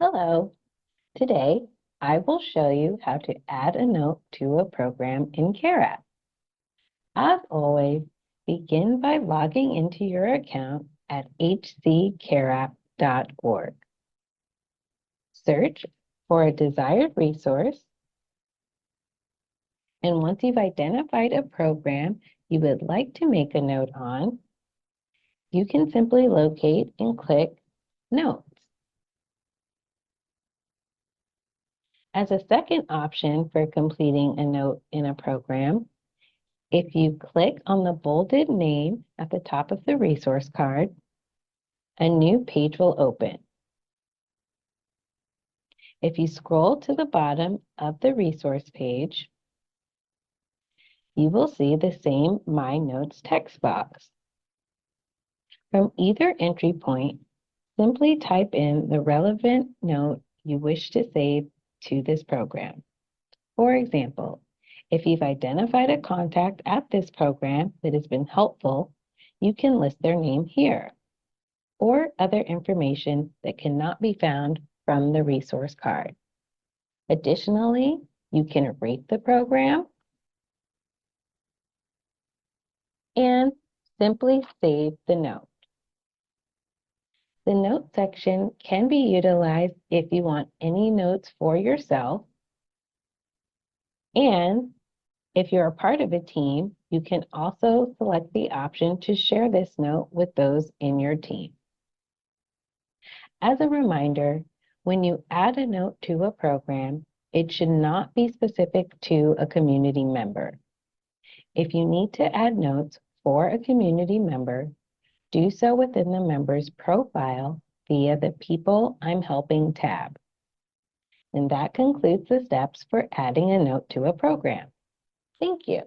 Hello. Today, I will show you how to add a note to a program in CAREAPP. As always, begin by logging into your account at hccareapp.org. Search for a desired resource, and once you've identified a program you would like to make a note on, you can simply locate and click Notes. As a second option for completing a note in a program, if you click on the bolded name at the top of the resource card, a new page will open. If you scroll to the bottom of the resource page, you will see the same My Notes text box. From either entry point, simply type in the relevant note you wish to save to this program. For example, if you've identified a contact at this program that has been helpful, you can list their name here, or other information that cannot be found from the resource card. Additionally, you can rate the program and simply save the note. The note section can be utilized if you want any notes for yourself, and if you're a part of a team, you can also select the option to share this note with those in your team. As a reminder, when you add a note to a program, it should not be specific to a community member. If you need to add notes for a community member, do so within the member's profile via the People I'm Helping tab. And that concludes the steps for adding a note to a program. Thank you.